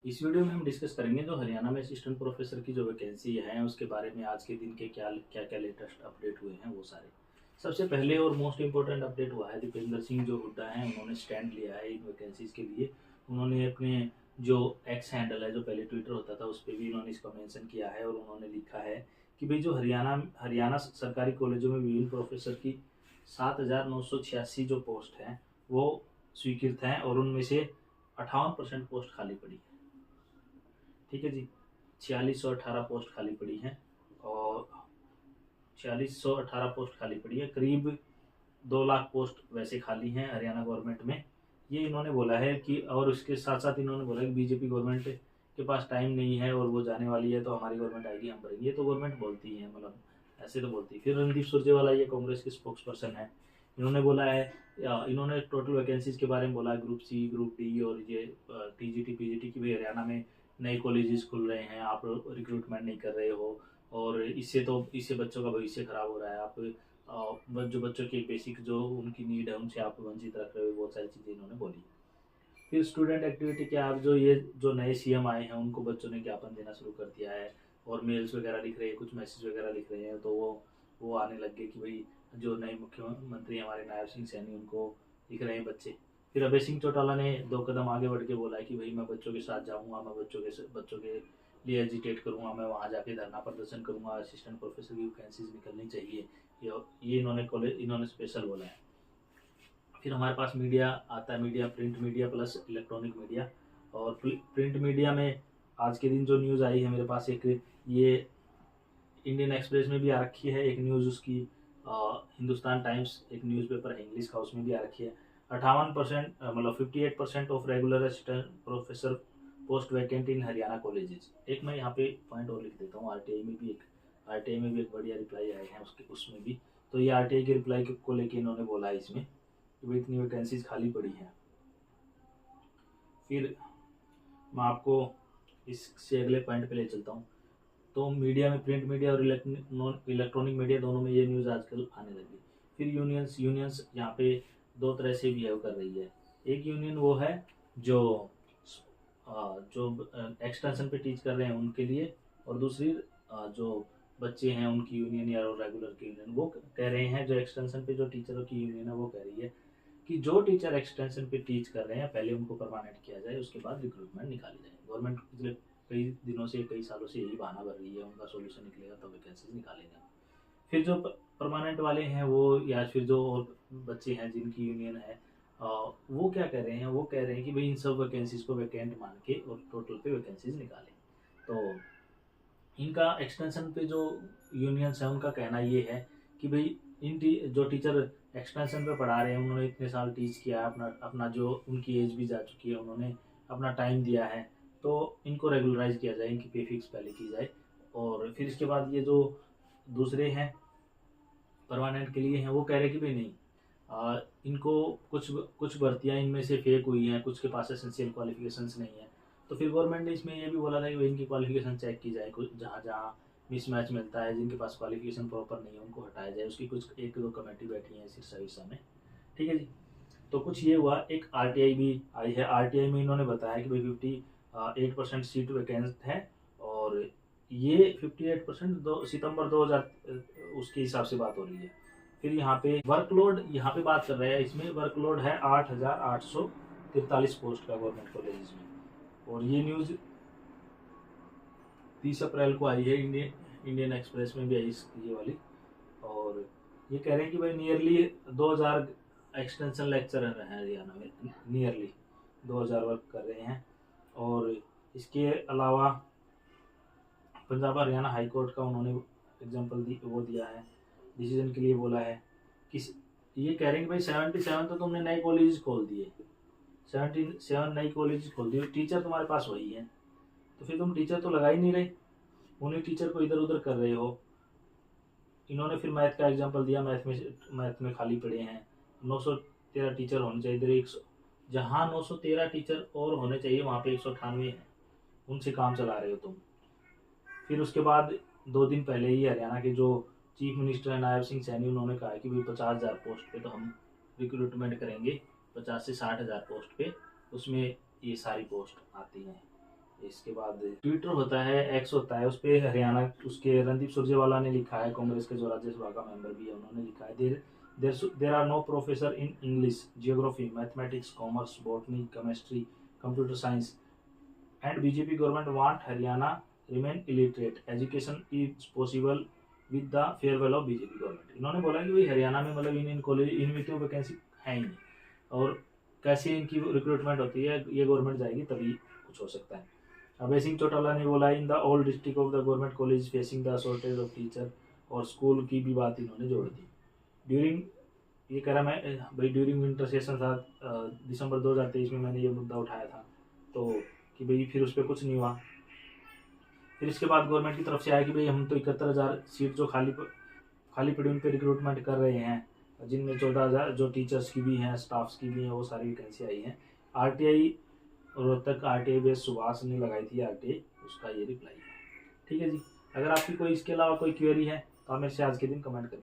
इस वीडियो में हम डिस्कस करेंगे जो हरियाणा में असिस्टेंट प्रोफेसर की जो वैकेंसी है उसके बारे में आज के दिन के क्या क्या क्या लेटेस्ट अपडेट हुए हैं वो सारे। सबसे पहले और मोस्ट इम्पोर्टेंट अपडेट हुआ है दीपेंद्र सिंह जो हुड्डा हैं उन्होंने स्टैंड लिया है इन वैकेंसीज के लिए। उन्होंने अपने जो एक्स हैंडल है जो पहले ट्विटर होता था उस पर भी उन्होंने इसका मेंशन किया है और उन्होंने लिखा है कि भाई जो हरियाणा सरकारी कॉलेजों में विभिन्न प्रोफेसर की 7,986 जो पोस्ट हैं वो स्वीकृत हैं और उनमें से 58% पोस्ट खाली पड़ी है। ठीक है जी, 4618 पोस्ट खाली पड़ी हैं और 4618 पोस्ट खाली पड़ी है। करीब 2 लाख पोस्ट वैसे खाली हैं हरियाणा गवर्नमेंट में, ये इन्होंने बोला है कि। और उसके साथ साथ इन्होंने बोला कि बीजेपी गवर्नमेंट के पास टाइम नहीं है और वो जाने वाली है तो हमारी गवर्नमेंट आएगी हम भरेंगे। ये तो गवर्नमेंट बोलती है, मतलब ऐसे तो बोलती है। फिर रणदीप सुरजेवाला ये कांग्रेस के स्पोक्स पर्सन है, इन्होंने बोला है, इन्होंने टोटल वैकेंसीज के बारे में बोला है ग्रुप सी ग्रुप डी और ये टीजीटी पीजीटी की भी हरियाणा में नए कॉलेजेस खुल रहे हैं, आप रिक्रूटमेंट नहीं कर रहे हो और इससे बच्चों का भविष्य खराब हो रहा है। आप जो बच्चों की बेसिक जो उनकी नीड है उनसे आप वंचित रख रहे हो, बहुत सारी चीज़ें इन्होंने बोली। फिर स्टूडेंट एक्टिविटी के आप जो नए सीएम आए हैं उनको बच्चों ने ज्ञापन देना शुरू कर दिया है और मेल्स वगैरह लिख रहे हैं, कुछ मैसेज वगैरह लिख रहे हैं, तो वो आने लग गए कि भाई जो नए मुख्यमंत्री हमारे नायब सिंह सैनी उनको लिख रहे हैं बच्चे। फिर अभय सिंह चौटाला ने 2 कदम आगे बढ़ के बोला है कि भाई मैं बच्चों के साथ जाऊंगा, मैं बच्चों के लिए एजिटेट करूंगा, मैं वहाँ जाके धरना प्रदर्शन करूंगा, असिस्टेंट प्रोफेसर की वैकेंसीज निकलनी चाहिए। ये इन्होंने स्पेशल बोला है। फिर हमारे पास मीडिया आता है, media print media plus electronic media. और प्रिंट मीडिया में आज के दिन जो न्यूज़ आई है मेरे पास, एक ये इंडियन एक्सप्रेस में भी आ रखी है एक न्यूज़ उसकी, हिंदुस्तान टाइम्स एक न्यूज़पेपर है इंग्लिश का, उसमें भी आ रखी है। 58% मतलब 58% of regular assistant professor post vacant in Haryana colleges. एक मैं यहाँ पे पॉइंट और लिख देता हूँ, आरटीआई में भी एक बढ़िया रिप्लाई आए हैं उसमें भी। तो ये आरटीआई के रिप्लाई को लेके इन्होंने बोला है इसमें कि भाई इतनी वैकेंसीज खाली पड़ी हैं। फिर मैं आपको इससे अगले पॉइंट पे ले चलता हूँ। तो मीडिया में प्रिंट मीडिया और इलेक्ट्रॉनिक मीडिया दोनों में ये न्यूज़ आजकल आने लगी। फिर यूनियंस यहाँ पे 2 तरह से बिहेव कर रही है। एक यूनियन वो है जो एक्सटेंशन पे टीच कर रहे हैं उनके लिए, और दूसरी जो बच्चे हैं उनकी यूनियन या रेगुलर की यूनियन। वो कह रहे हैं, जो एक्सटेंशन पे जो टीचरों की यूनियन है वो कह रही है कि जो टीचर एक्सटेंशन पे टीच कर रहे हैं पहले उनको परमानेंट किया जाए, उसके बाद रिक्रूटमेंट निकाली जाए। गवर्नमेंट पिछले कई दिनों से कई सालों से यही बहाना भर रही है, उनका सोल्यूशन निकलेगा तो वैकेंसीज निकालेंगे। फिर जो परमानेंट वाले हैं वो, या फिर जो और बच्चे हैं जिनकी यूनियन है, वो क्या कह रहे हैं, वो कह रहे हैं कि भाई इन सब वैकेंसीज को वैकेंट मान के और टोटल पे वैकेंसीज निकालें। तो इनका एक्सटेंशन पे जो यूनियंस है उनका कहना ये है कि भाई जो टीचर एक्सटेंशन पे पढ़ा रहे हैं उन्होंने इतने साल टीच किया है, अपना अपना जो उनकी एज भी जा चुकी है, उन्होंने अपना टाइम दिया है, तो इनको रेगुलराइज किया जाए, इनकी पे फिक्स पहले की जाए। और फिर इसके बाद ये जो दूसरे हैं परमानेंट के लिए हैं वो कह रहे हैं कि भाई नहीं, इनको कुछ कुछ भर्तियाँ इनमें से फेक हुई हैं, कुछ के पास एसेंशियल क्वालिफिकेशंस नहीं है। तो फिर गवर्नमेंट ने इसमें ये भी बोला था कि भाई इनकी क्वालिफिकेशन चेक की जाए, कुछ जहाँ जहाँ मिसमैच मिलता है, जिनके पास क्वालिफिकेशन प्रॉपर नहीं है उनको हटाया जाए। उसकी कुछ 1-2 कमेटी बैठी है सिरसा विरसा में। ठीक है जी, तो कुछ ये हुआ। एक आरटीआई भी आई है, आरटीआई में इन्होंने बताया कि भाई 58% सीट वैकेंट है और ये 58% सितंबर 2000 उसके हिसाब से बात हो रही है। फिर यहाँ पे वर्कलोड, यहाँ पे बात कर रहे हैं, इसमें वर्कलोड है 8,843 पोस्ट का गवर्नमेंट कॉलेज में। और ये न्यूज़ 30 अप्रैल को आई है, इंडियन एक्सप्रेस में भी आई ये वाली। और ये कह रहे हैं कि भाई नियरली 2000 एक्सटेंशन लेक्चरर हैं हरियाणा में, नियरली 2000 वर्क कर रहे हैं। और इसके अलावा पंजाब हरियाणा हाई कोर्ट का उन्होंने एग्जांपल दिया है, डिसीजन के लिए बोला है कि ये कह रहे हैं कि भाई 77 तो तुमने नए कॉलेज खोल दिए, 77 नई कॉलेज खोल दिए, टीचर तुम्हारे पास वही है, तो फिर तुम टीचर तो लगा ही नहीं रहे, उन्हीं टीचर को इधर उधर कर रहे हो। इन्होंने फिर मैथ का एग्जांपल दिया, मैथ में खाली पड़े हैं 913 टीचर होने चाहिए इधर, 100 जहाँ 913 टीचर और होने चाहिए वहाँ पे 198 हैं, उनसे काम चला रहे हो तुम। फिर उसके बाद 2 दिन पहले ही हरियाणा के जो चीफ मिनिस्टर है नायब सिंह सैनी, उन्होंने कहा कि भाई 50,000 पोस्ट पे तो हम रिक्रूटमेंट करेंगे, 50 से 60,000 पोस्ट पे, उसमें ये सारी पोस्ट आती हैं। इसके बाद ट्विटर होता है, एक्स होता है, उस पर हरियाणा उसके रणदीप सुरजेवाला ने लिखा है, कांग्रेस के जो राज्यसभा का मेंबर भी है, उन्होंने लिखा है there are no professor in English, geography, mathematics, commerce, botany, chemistry, computer science and BJP government want Haryana remain illiterate, education is possible with the farewell of BJP government. इन्होंने बोला कि भाई हरियाणा में मतलब इन कॉलेज इनमें तो वैकेंसी है ही नहीं, और कैसे इनकी रिक्रूटमेंट होती है, ये गवर्नमेंट जाएगी तभी कुछ हो सकता है। अभय सिंह चौटाला ने बोला in the all district of the government college facing the shortage of teacher, और स्कूल की भी बात इन्होंने जोड़ दी। ड्यूरिंग ये कह रहा मैं भाई ड्यूरिंग विंटर सेशन था दिसंबर 2023 में मैंने ये मुद्दा उठाया था, तो कि भाई फिर उस पर कुछ नहीं हुआ। फिर इसके बाद गवर्नमेंट की तरफ से आया कि भाई हम तो 71,000 सीट जो खाली पड़ी उन पर रिक्रूटमेंट कर रहे हैं, जिनमें 14,000 जो टीचर्स की भी हैं, स्टाफ्स की भी हैं, वो सारी वैकेंसी आई हैं। RTI Rohtak RTI base Subhash ने लगाई थी आरटीआई, उसका ये रिप्लाई है। ठीक है जी, अगर आपकी कोई इसके अलावा कोई क्वेरी है तो आप मेरे से आज के दिन कमेंट करें।